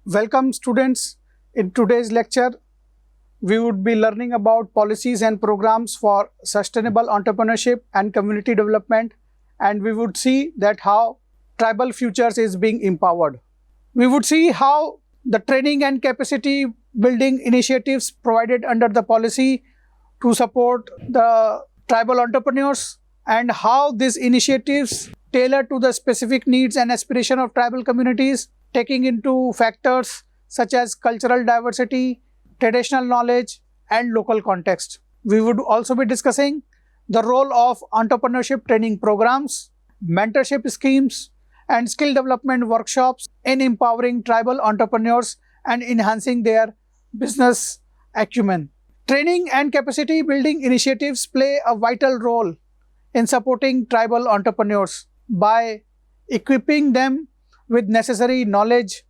Welcome students. In today's lecture, we would be learning about policies and programs for sustainable entrepreneurship and community development, and we would see that how tribal futures is being empowered. We would see how the training and capacity building initiatives provided under the policy to support the tribal entrepreneurs and how these initiatives tailor to the specific needs and aspiration of tribal communities, taking into factors such as cultural diversity, traditional knowledge, and local context. We would also be discussing the role of entrepreneurship training programs, mentorship schemes, and skill development workshops in empowering tribal entrepreneurs and enhancing their business acumen. Training and capacity building initiatives play a vital role in supporting tribal entrepreneurs by equipping them with necessary knowledge,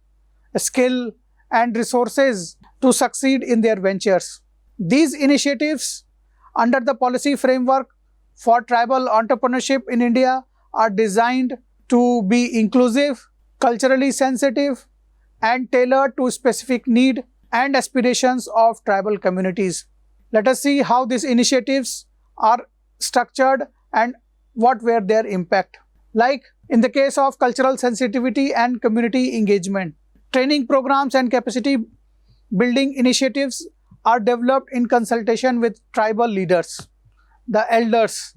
skill, and resources to succeed in their ventures. These initiatives under the policy framework for tribal entrepreneurship in India are designed to be inclusive, culturally sensitive, and tailored to specific need and aspirations of tribal communities. Let us see how these initiatives are structured and what were their impact. Like in the case of cultural sensitivity and community engagement, training programs and capacity building initiatives are developed in consultation with tribal leaders, the elders,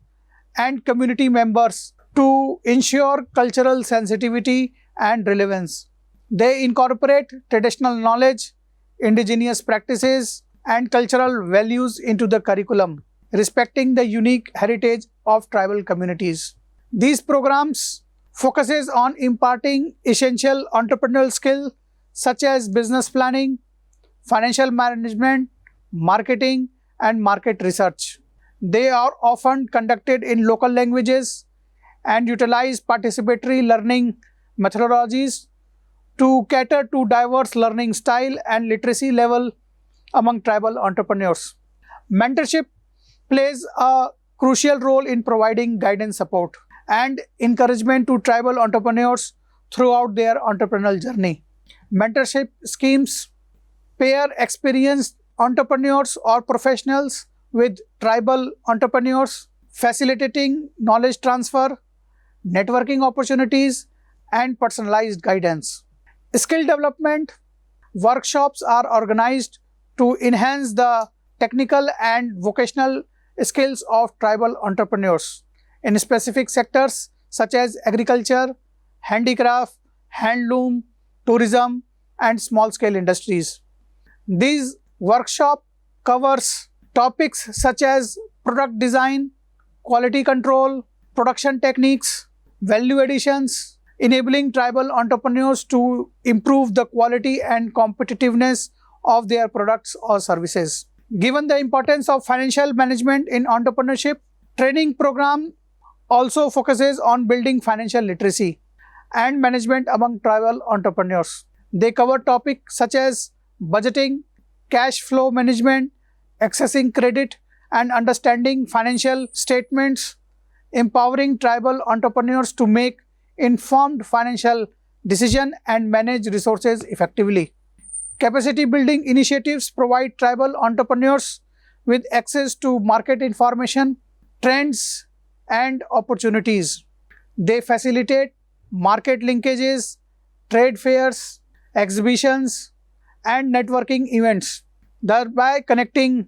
and community members to ensure cultural sensitivity and relevance. They incorporate traditional knowledge, indigenous practices, and cultural values into the curriculum, respecting the unique heritage of tribal communities. These programs focuses on imparting essential entrepreneurial skills such as business planning, financial management, marketing, and market research. They are often conducted in local languages and utilize participatory learning methodologies to cater to diverse learning style and literacy level among tribal entrepreneurs. Mentorship plays a crucial role in providing guidance support and encouragement to tribal entrepreneurs throughout their entrepreneurial journey. Mentorship schemes pair experienced entrepreneurs or professionals with tribal entrepreneurs, facilitating knowledge transfer, networking opportunities, and personalized guidance. Skill development workshops are organized to enhance the technical and vocational skills of tribal entrepreneurs in specific sectors such as agriculture, handicraft, handloom, tourism, and small-scale industries. These workshop covers topics such as product design, quality control, production techniques, value additions, enabling tribal entrepreneurs to improve the quality and competitiveness of their products or services. Given the importance of financial management in entrepreneurship, training program also focuses on building financial literacy and management among tribal entrepreneurs. They cover topics such as budgeting, cash flow management, accessing credit, and understanding financial statements, empowering tribal entrepreneurs to make informed financial decisions and manage resources effectively. Capacity building initiatives provide tribal entrepreneurs with access to market information, trends, and opportunities. They facilitate market linkages, trade fairs, exhibitions, and networking events, thereby connecting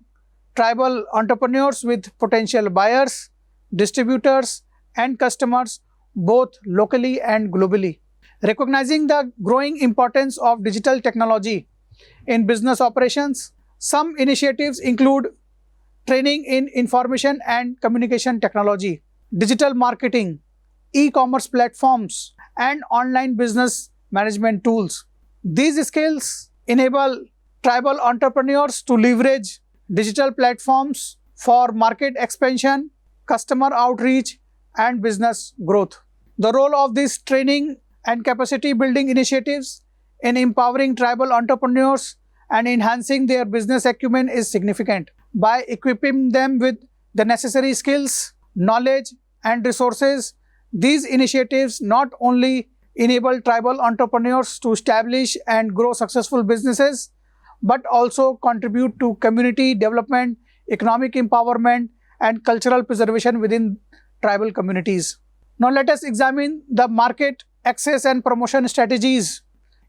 tribal entrepreneurs with potential buyers, distributors, and customers both locally and globally. Recognizing the growing importance of digital technology in business operations, some initiatives include training in information and communication technology, digital marketing, e-commerce platforms, and online business management tools. These skills enable tribal entrepreneurs to leverage digital platforms for market expansion, customer outreach, and business growth. The role of these training and capacity building initiatives in empowering tribal entrepreneurs and enhancing their business acumen is significant. By equipping them with the necessary skills, knowledge, and resources, these initiatives not only enable tribal entrepreneurs to establish and grow successful businesses, but also contribute to community development, economic empowerment, and cultural preservation within tribal communities. Now let us examine the market access and promotion strategies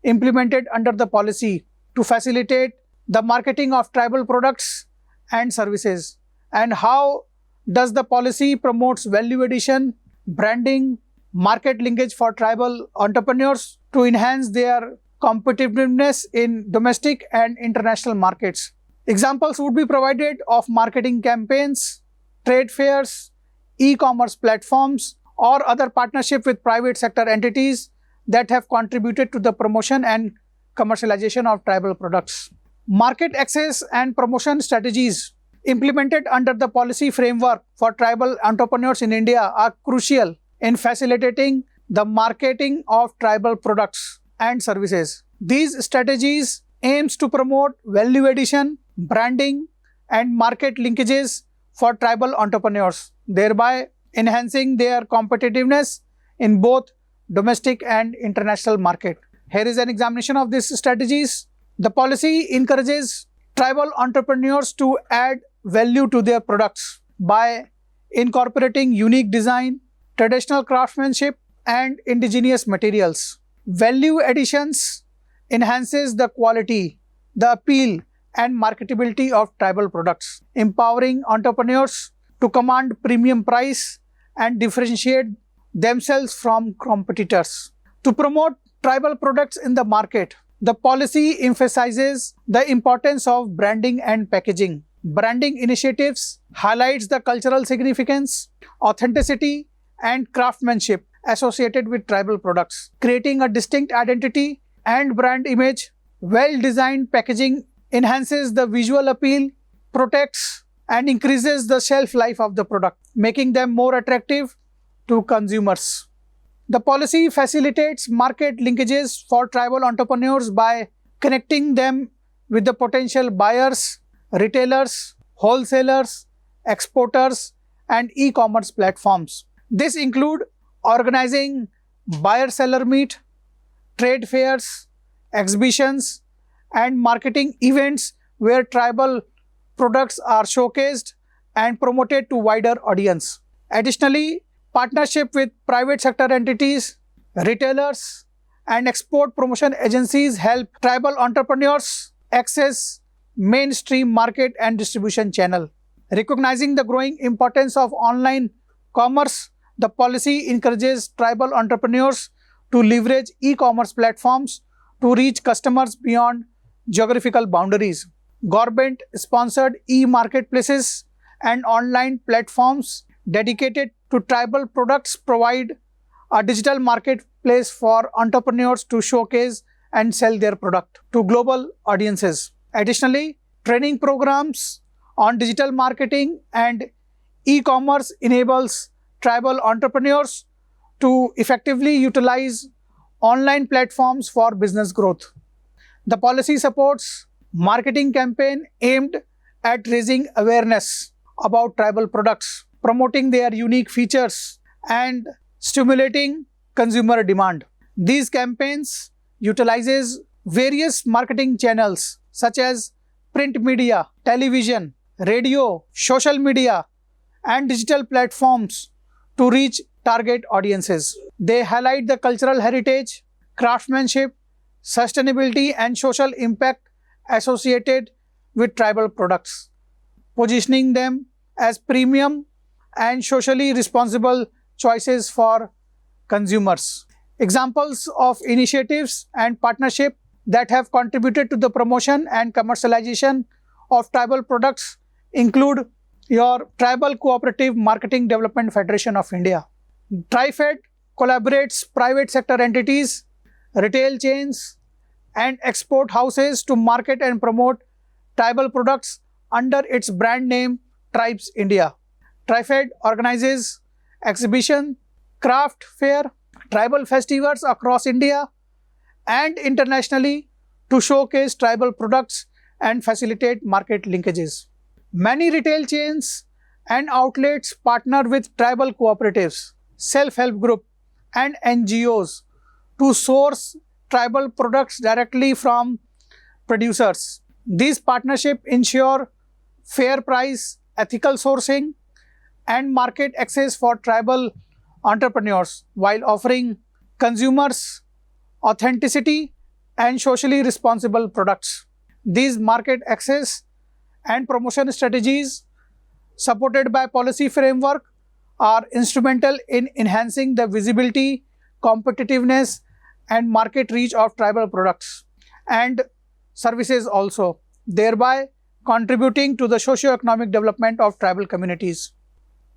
implemented under the policy to facilitate the marketing of tribal products and services, and how does the policy promotes value addition, branding, market linkage for tribal entrepreneurs to enhance their competitiveness in domestic and international markets. Examples would be provided of marketing campaigns, trade fairs, e-commerce platforms, or other partnership with private sector entities that have contributed to the promotion and commercialization of tribal products. Market access and promotion strategies implemented under the policy framework for tribal entrepreneurs in India are crucial in facilitating the marketing of tribal products and services. These strategies aims to promote value addition, branding, and market linkages for tribal entrepreneurs, thereby enhancing their competitiveness in both domestic and international market. Here is an examination of these strategies. The policy encourages tribal entrepreneurs to add value to their products by incorporating unique design, traditional craftsmanship, and indigenous materials. Value additions enhances the quality, the appeal, and marketability of tribal products, empowering entrepreneurs to command premium price and differentiate themselves from competitors. To promote tribal products in the market, the policy emphasizes the importance of branding and packaging. Branding initiatives highlights the cultural significance, authenticity, and craftsmanship associated with tribal products, creating a distinct identity and brand image. Well-designed packaging enhances the visual appeal, protects and increases the shelf life of the product, making them more attractive to consumers. The policy facilitates market linkages for tribal entrepreneurs by connecting them with the potential buyers, retailers, wholesalers, exporters, and e-commerce platforms. This include organizing buyer-seller meet, trade fairs, exhibitions, and marketing events where tribal products are showcased and promoted to wider audience. Additionally, partnership with private sector entities, retailers, and export promotion agencies help tribal entrepreneurs access mainstream market and distribution channel. Recognizing the growing importance of online commerce, the policy encourages tribal entrepreneurs to leverage e-commerce platforms to reach customers beyond geographical boundaries. Government-sponsored e-marketplaces and online platforms dedicated to tribal products provide a digital marketplace for entrepreneurs to showcase and sell their product to global audiences. Additionally, training programs on digital marketing and e-commerce enables tribal entrepreneurs to effectively utilize online platforms for business growth. The policy supports marketing campaign aimed at raising awareness about tribal products, promoting their unique features, and stimulating consumer demand. These campaigns utilizes various marketing channels such as print media, television, radio, social media, and digital platforms to reach target audiences. They highlight the cultural heritage, craftsmanship, sustainability, and social impact associated with tribal products, positioning them as premium and socially responsible choices for consumers. Examples of initiatives and partnership that have contributed to the promotion and commercialization of tribal products include your Tribal Cooperative Marketing Development Federation of India. TriFed collaborates private sector entities, retail chains, and export houses to market and promote tribal products under its brand name Tribes India. TriFed organizes exhibition, craft fair, tribal festivals across India and internationally to showcase tribal products and facilitate market linkages. Many retail chains and outlets partner with tribal cooperatives, self-help groups, and NGOs to source tribal products directly from producers. These partnerships ensure fair price, ethical sourcing, and market access for tribal entrepreneurs while offering consumers authenticity and socially responsible products. These market access and promotion strategies, supported by policy framework, are instrumental in enhancing the visibility, competitiveness, and market reach of tribal products and services also, thereby contributing to the socio-economic development of tribal communities.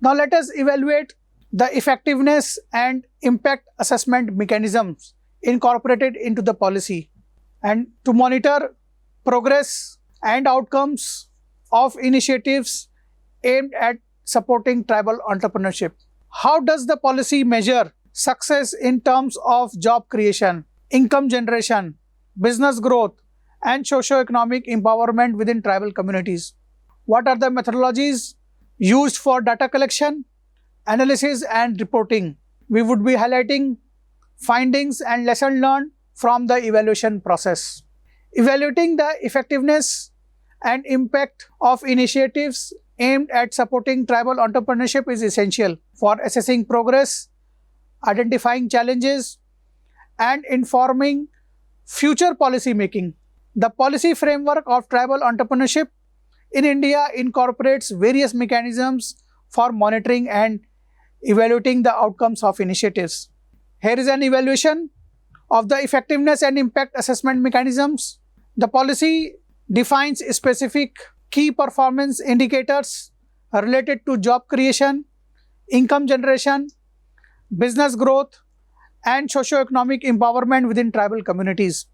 Now let us evaluate the effectiveness and impact assessment mechanisms incorporated into the policy and to monitor progress and outcomes of initiatives aimed at supporting tribal entrepreneurship. How does the policy measure success in terms of job creation, income generation, business growth, and socio-economic empowerment within tribal communities? What are the methodologies used for data collection, analysis, and reporting? We would be highlighting findings and lessons learned from the evaluation process. Evaluating the effectiveness and impact of initiatives aimed at supporting tribal entrepreneurship is essential for assessing progress, identifying challenges, and informing future policy making. The policy framework of tribal entrepreneurship in India incorporates various mechanisms for monitoring and evaluating the outcomes of initiatives. Here is an evaluation of the effectiveness and impact assessment mechanisms. The policy defines specific key performance indicators related to job creation, income generation, business growth, and socio-economic empowerment within tribal communities.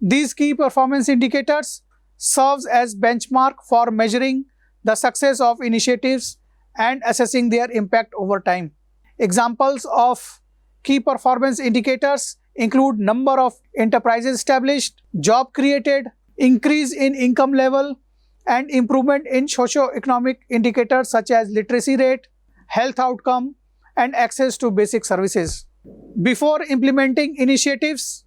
These key performance indicators serves as benchmark for measuring the success of initiatives and assessing their impact over time. Examples of key performance indicators include number of enterprises established, job created, increase in income level, and improvement in socio-economic indicators such as literacy rate, health outcome, and access to basic services. Before implementing initiatives,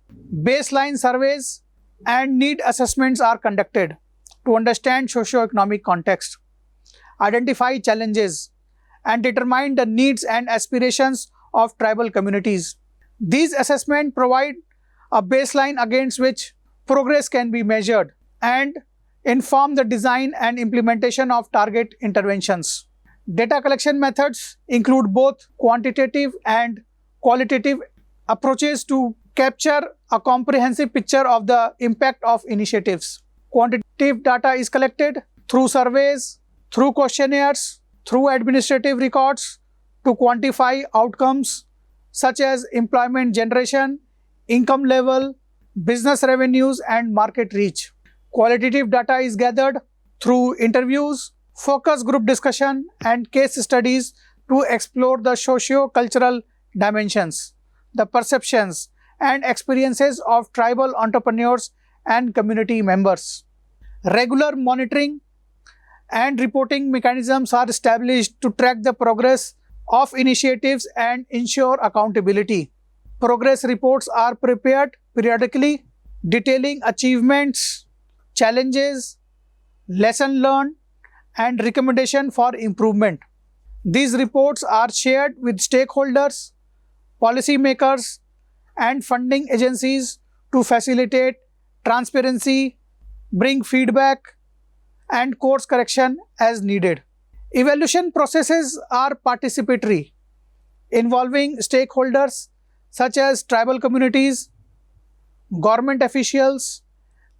baseline surveys and need assessments are conducted to understand socio-economic context, identify challenges, and determine the needs and aspirations of tribal communities. These assessments provide a baseline against which progress can be measured and inform the design and implementation of target interventions. Data collection methods include both quantitative and qualitative approaches to capture a comprehensive picture of the impact of initiatives. Quantitative data is collected through surveys, through questionnaires, through administrative records to quantify outcomes such as employment generation, income level, business revenues, and market reach. Qualitative data is gathered through interviews, focus group discussion, and case studies to explore the socio-cultural dimensions, the perceptions, and experiences of tribal entrepreneurs and community members. Regular monitoring and reporting mechanisms are established to track the progress of initiatives and ensure accountability. Progress reports are prepared periodically, detailing achievements, challenges, lessons learned, and recommendations for improvement. These reports are shared with stakeholders, policymakers, and funding agencies to facilitate transparency, bring feedback, and course correction as needed. Evaluation processes are participatory, involving stakeholders such as tribal communities, government officials,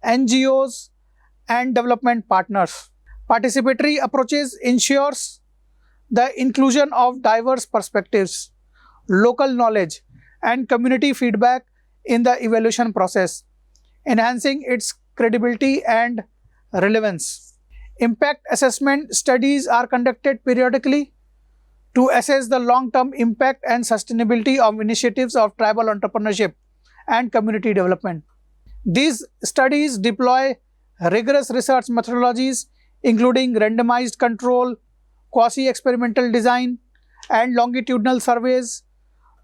NGOs, and development partners. Participatory approaches ensures the inclusion of diverse perspectives, local knowledge, and community feedback in the evaluation process, enhancing its credibility and relevance. Impact assessment studies are conducted periodically to assess the long-term impact and sustainability of initiatives of tribal entrepreneurship and community development. These studies deploy rigorous research methodologies including randomized control, quasi-experimental design, and longitudinal surveys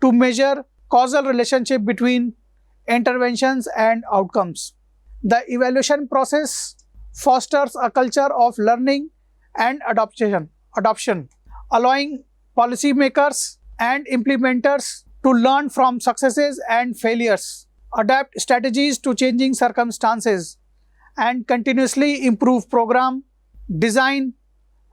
to measure causal relationship between interventions and outcomes. The evaluation process fosters a culture of learning and adoption, allowing policymakers and implementers to learn from successes and failures, adapt strategies to changing circumstances, and continuously improve program design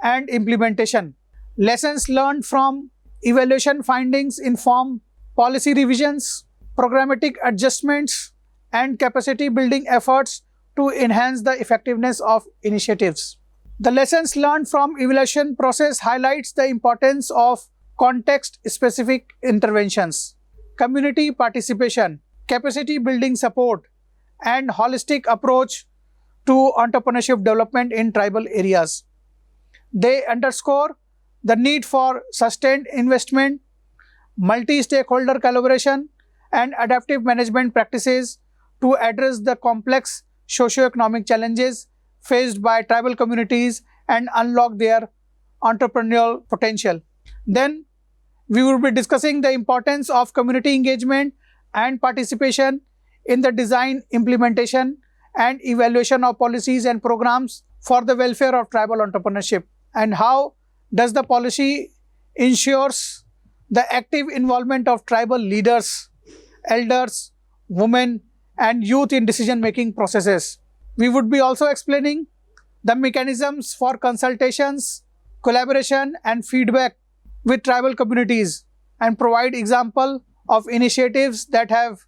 and implementation. Lessons learned from evaluation findings inform policy revisions, programmatic adjustments, and capacity building efforts to enhance the effectiveness of initiatives. The lessons learned from evaluation process highlights the importance of context-specific interventions, community participation, capacity building support, and holistic approach to entrepreneurship development in tribal areas. They underscore the need for sustained investment, multi-stakeholder collaboration, and adaptive management practices to address the complex socio-economic challenges faced by tribal communities and unlock their entrepreneurial potential. Then, we will be discussing the importance of community engagement and participation in the design, implementation, and evaluation of policies and programs for the welfare of tribal entrepreneurship, and how does the policy ensures the active involvement of tribal leaders, elders, women, and youth in decision-making processes. We would be also explaining the mechanisms for consultations, collaboration, and feedback with tribal communities, and provide example of initiatives that have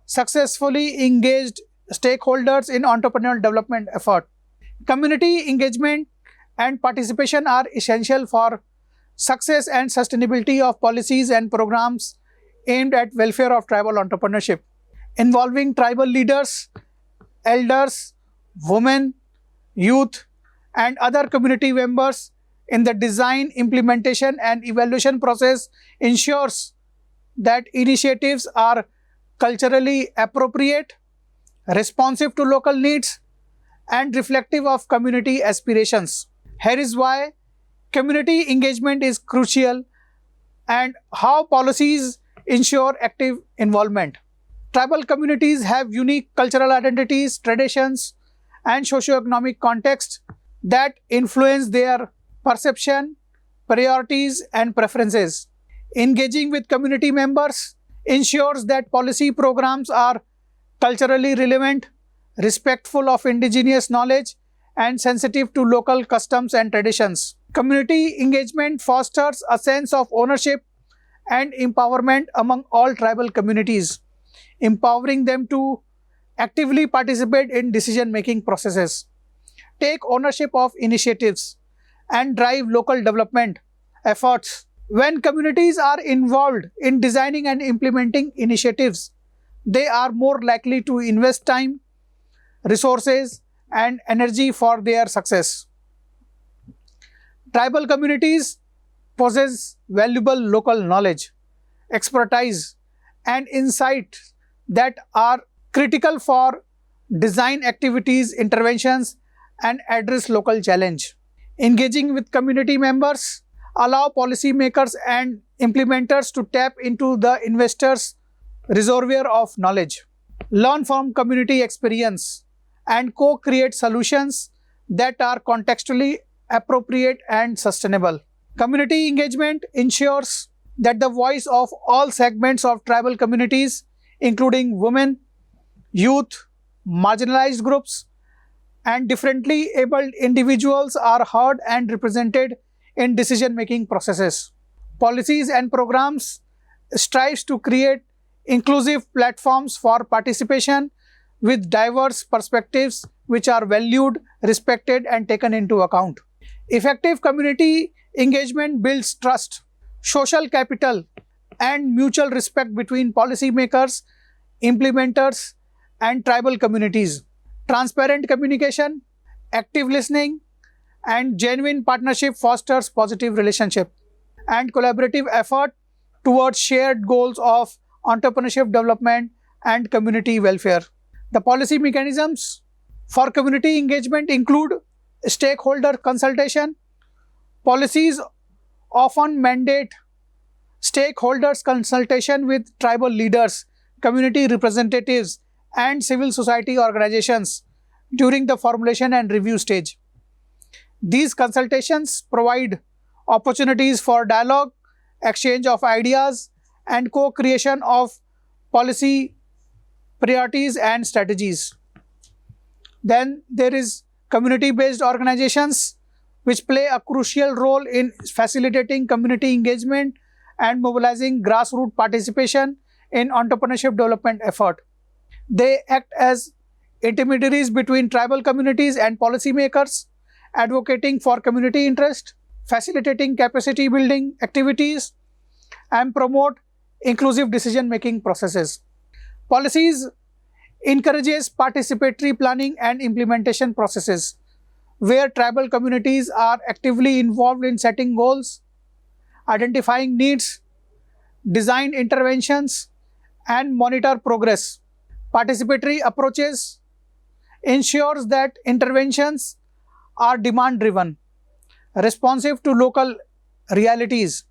successfully engaged stakeholders in entrepreneurial development effort. Community engagement and participation are essential for success and sustainability of policies and programs aimed at welfare of tribal entrepreneurship. Involving tribal leaders, elders, women, youth, and other community members in the design, implementation, and evaluation process ensures that initiatives are culturally appropriate, responsive to local needs, and reflective of community aspirations. Here is why community engagement is crucial and how policies ensure active involvement. Tribal communities have unique cultural identities, traditions, and socio-economic contexts that influence their perception, priorities, and preferences. Engaging with community members ensures that policy programs are culturally relevant, respectful of indigenous knowledge, and sensitive to local customs and traditions. Community engagement fosters a sense of ownership and empowerment among all tribal communities, empowering them to actively participate in decision-making processes, take ownership of initiatives, and drive local development efforts. When communities are involved in designing and implementing initiatives, they are more likely to invest time, resources, and energy for their success. Tribal communities possess valuable local knowledge, expertise, and insight that are critical for design activities, interventions, and address local challenge. Engaging with community members allow policymakers and implementers to tap into the investors' reservoir of knowledge, learn from community experience, and co-create solutions that are contextually appropriate and sustainable. Community engagement ensures that the voice of all segments of tribal communities, including women, youth, marginalized groups, and differently abled individuals, are heard and represented in decision-making processes. Policies and programs strive to create inclusive platforms for participation with diverse perspectives which are valued, respected, and taken into account. Effective community engagement builds trust, social capital, and mutual respect between policymakers, implementers, and tribal communities. Transparent communication, active listening, and genuine partnership fosters positive relationship and collaborative effort towards shared goals of entrepreneurship development and community welfare. The policy mechanisms for community engagement include stakeholder consultation. Policies often mandate stakeholders consultation with tribal leaders, community representatives, and civil society organizations during the formulation and review stage. These consultations provide opportunities for dialogue, exchange of ideas, and co-creation of policy priorities and strategies. Then there is community-based organizations which play a crucial role in facilitating community engagement and mobilizing grassroots participation in entrepreneurship development effort. They act as intermediaries between tribal communities and policymakers, advocating for community interest, facilitating capacity building activities, and promote inclusive decision-making processes. Policies encourages participatory planning and implementation processes, where tribal communities are actively involved in setting goals, identifying needs, design interventions, and monitor progress. Participatory approaches ensures that interventions are demand-driven, responsive to local realities,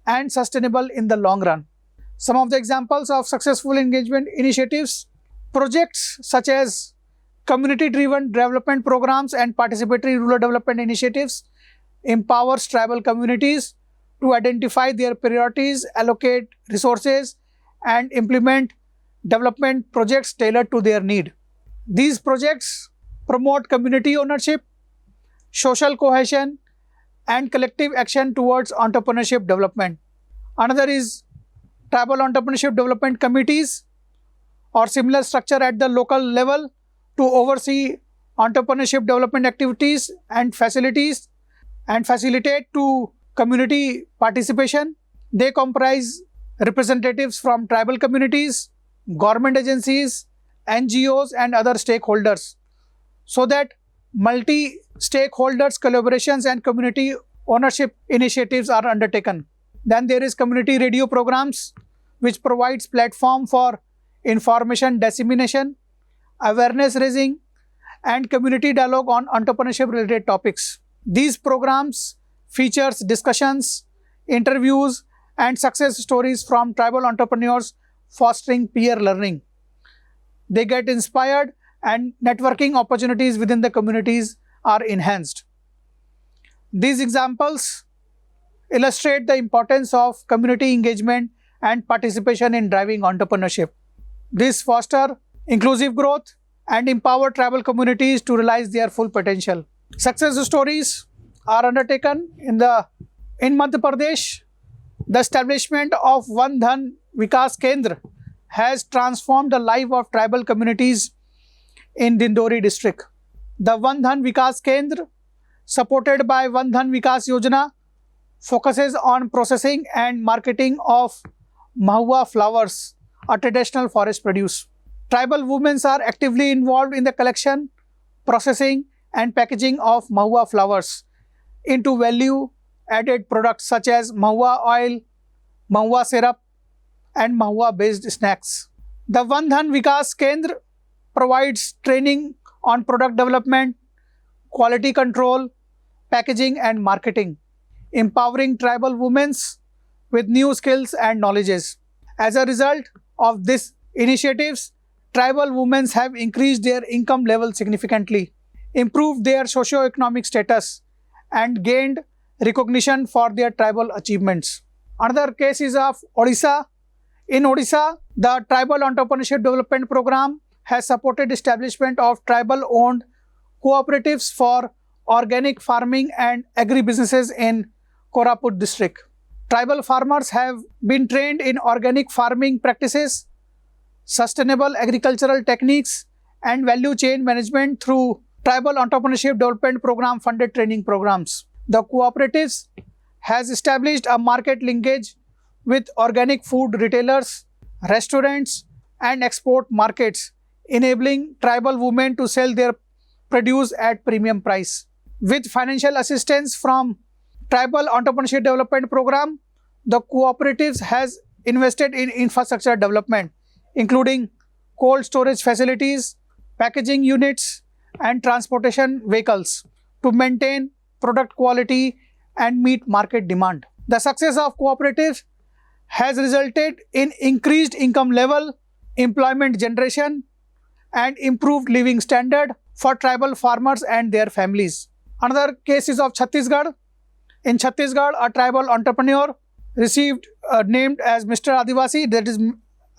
and sustainable in the long run. Some of the examples of successful engagement initiatives: projects such as community-driven development programs and participatory rural development initiatives empowers tribal communities to identify their priorities, allocate resources, and implement development projects tailored to their need. These projects promote community ownership, social cohesion, and collective action towards entrepreneurship development. Another is tribal entrepreneurship development committees or similar structure at the local level to oversee entrepreneurship development activities and facilitate to community participation. They comprise representatives from tribal communities, government agencies, NGOs, and other stakeholders, so that multi-stakeholders collaborations and community ownership initiatives are undertaken. Then there is community radio programs, which provides platform for information dissemination, awareness raising, and community dialogue on entrepreneurship related topics. These programs features discussions, interviews, and success stories from tribal entrepreneurs, fostering peer learning. They get inspired and networking opportunities within the communities are enhanced. These examples illustrate the importance of community engagement and participation in driving entrepreneurship. This fosters inclusive growth and empower tribal communities to realize their full potential. Success stories are undertaken in Madhya Pradesh. The establishment of Van Dhan Vikas Kendra has transformed the life of tribal communities in Dindori district. The Van Dhan Vikas Kendra, supported by Van Dhan Vikas Yojana, focuses on processing and marketing of mahua flowers, a traditional forest produce. Tribal women are actively involved in the collection, processing, and packaging of mahua flowers into value-added products such as mahua oil, mahua syrup, and mahua-based snacks. The Van Dhan Vikas Kendra provides training on product development, quality control, packaging, and marketing, empowering tribal women with new skills and knowledges. As a result of these initiatives, tribal women have increased their income level significantly, improved their socio-economic status, and gained recognition for their tribal achievements. Another case is of Odisha. In Odisha, the Tribal Entrepreneurship Development Program has supported establishment of tribal-owned cooperatives for organic farming and agribusinesses in Koraput district. Tribal farmers have been trained in organic farming practices, sustainable agricultural techniques, and value chain management through Tribal Entrepreneurship Development Program funded training programs. The cooperatives has established a market linkage with organic food retailers, restaurants, and export markets, enabling tribal women to sell their produce at premium price. With financial assistance from Tribal Entrepreneurship Development Program, the cooperatives has invested in infrastructure development, including cold storage facilities, packaging units, and transportation vehicles to maintain product quality and meet market demand. The success of cooperatives has resulted in increased income level, employment generation, and improved living standard for tribal farmers and their families. Another case is of Chhattisgarh. In Chhattisgarh, a tribal entrepreneur received named as Mr. Adivasi, that is,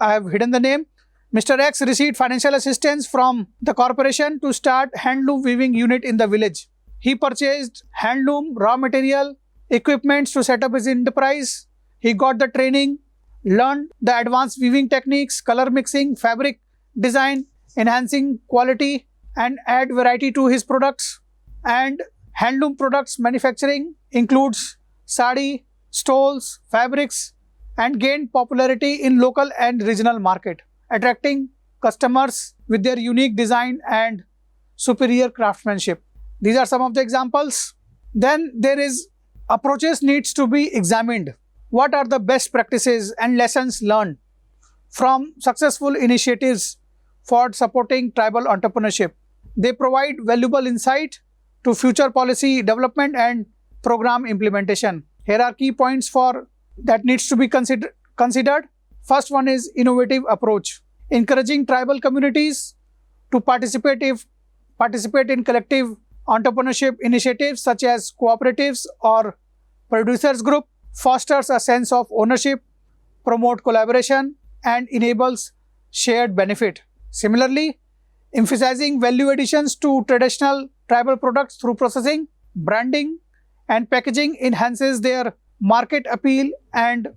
I have hidden the name. Mr. X received financial assistance from the corporation to start handloom weaving unit in the village. He purchased handloom, raw material, equipments to set up his enterprise. He got the training, learned the advanced weaving techniques, color mixing, fabric design, enhancing quality and add variety to his products. And handloom products manufacturing includes sari, stoles, fabrics, and gained popularity in local and regional market, attracting customers with their unique design and superior craftsmanship. These are some of the examples. Then there is approaches needs to be examined. What are the best practices and lessons learned from successful initiatives for supporting tribal entrepreneurship? They provide valuable insight to future policy development and program implementation. Here are key points for that needs to be considered. First one is innovative approach. Encouraging tribal communities to participate in collective entrepreneurship initiatives such as cooperatives or producers group fosters a sense of ownership, promote collaboration, and enables shared benefit. Similarly, emphasizing value additions to traditional tribal products through processing, branding, and packaging enhances their market appeal and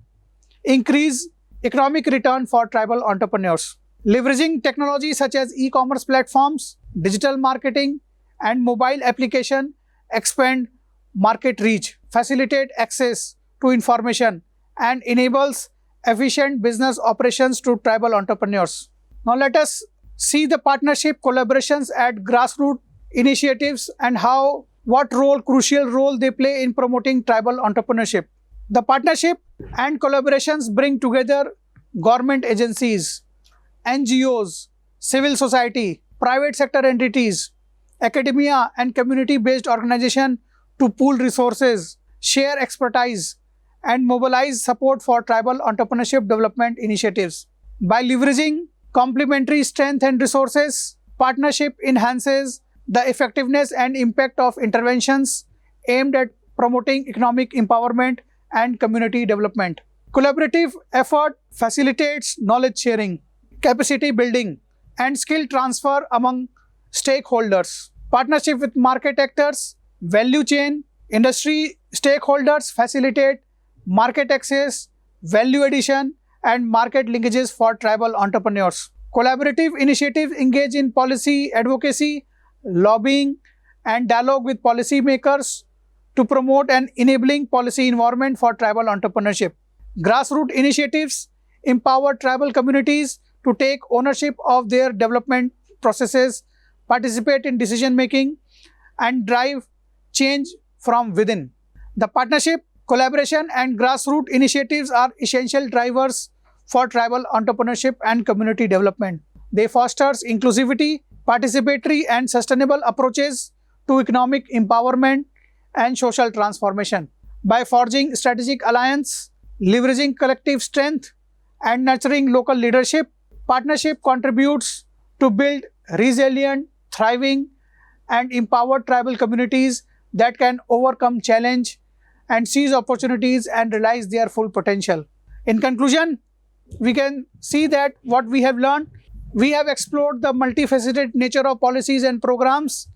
increase economic return for tribal entrepreneurs. Leveraging technology such as e-commerce platforms, digital marketing, and mobile application expand market reach, facilitate access to information, and enables efficient business operations to tribal entrepreneurs. Now let us see the partnership collaborations at grassroots initiatives and crucial role they play in promoting tribal entrepreneurship. The partnership and collaborations bring together government agencies, NGOs, civil society, private sector entities, academia, and community-based organizations to pool resources, share expertise, and mobilize support for tribal entrepreneurship development initiatives. By leveraging complementary strength and resources, partnership enhances the effectiveness and impact of interventions aimed at promoting economic empowerment and community development. Collaborative effort facilitates knowledge sharing, capacity building, and skill transfer among stakeholders. Partnership with market actors, value chain, industry stakeholders facilitate market access, value addition, and market linkages for tribal entrepreneurs. Collaborative initiatives engage in policy advocacy, lobbying, and dialogue with policymakers to promote an enabling policy environment for tribal entrepreneurship. Grassroots initiatives empower tribal communities to take ownership of their development processes, participate in decision making, and drive change from within. The partnership, collaboration, and grassroots initiatives are essential drivers for tribal entrepreneurship and community development. They foster inclusivity, participatory, and sustainable approaches to economic empowerment and social transformation. By forging strategic alliance, leveraging collective strength, and nurturing local leadership, partnership contributes to build resilient, thriving, and empowered tribal communities that can overcome challenge and seize opportunities and realize their full potential. In conclusion, we can see that what we have learned, we have explored the multifaceted nature of policies and programs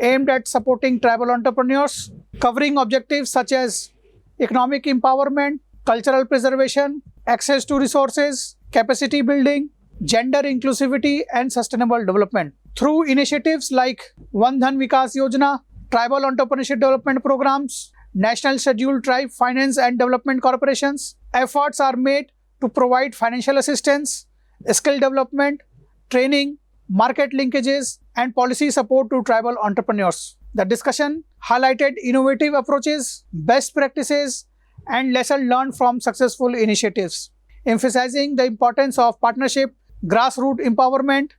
aimed at supporting tribal entrepreneurs, covering objectives such as economic empowerment, cultural preservation, access to resources, capacity building, gender inclusivity, and sustainable development. Through initiatives like Van Dhan Vikas Yojana, tribal entrepreneurship development programs, National Scheduled Tribe Finance and Development Corporations, efforts are made to provide financial assistance, skill development, training, market linkages, and policy support to tribal entrepreneurs. The discussion highlighted innovative approaches, best practices, and lessons learned from successful initiatives, emphasizing the importance of partnership, grassroots empowerment,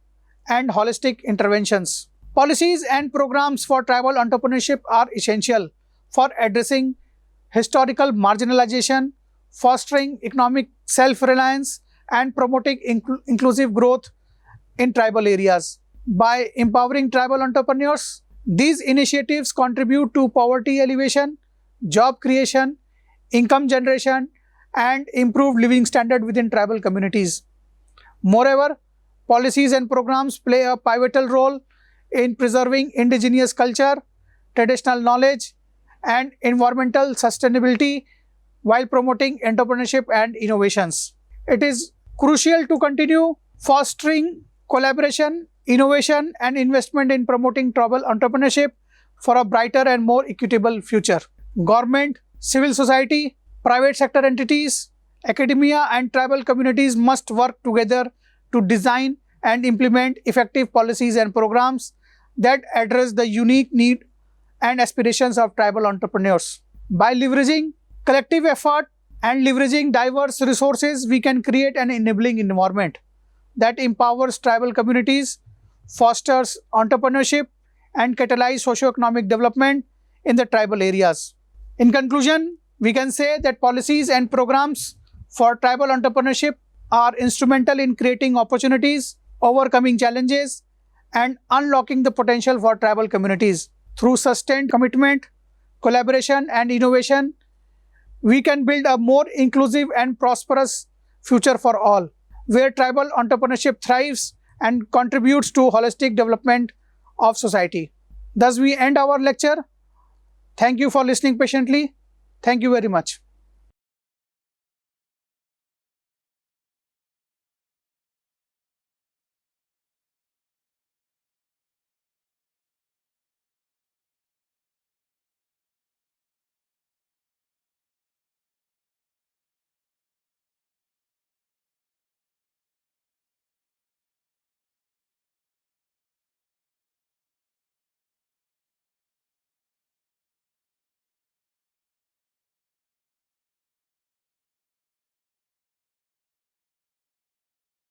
and holistic interventions. Policies and programs for tribal entrepreneurship are essential for addressing historical marginalization, fostering economic self-reliance, and promoting inclusive growth in tribal areas. By empowering tribal entrepreneurs, these initiatives contribute to poverty alleviation, job creation, income generation, and improved living standard within tribal communities. Moreover, policies and programs play a pivotal role in preserving indigenous culture, traditional knowledge, and environmental sustainability while promoting entrepreneurship and innovations. It is crucial to continue fostering collaboration, innovation, and investment in promoting tribal entrepreneurship for a brighter and more equitable future. Government, civil society, private sector entities, academia, and tribal communities must work together to design and implement effective policies and programs that address the unique need and aspirations of tribal entrepreneurs. By leveraging collective effort and leveraging diverse resources, we can create an enabling environment that empowers tribal communities, fosters entrepreneurship, and catalyzes socio-economic development in the tribal areas. In conclusion, we can say that policies and programs for tribal entrepreneurship are instrumental in creating opportunities, overcoming challenges, and unlocking the potential for tribal communities. Through sustained commitment, collaboration, and innovation, we can build a more inclusive and prosperous future for all, where tribal entrepreneurship thrives and contributes to holistic development of society. Thus, we end our lecture. Thank you for listening patiently. Thank you very much.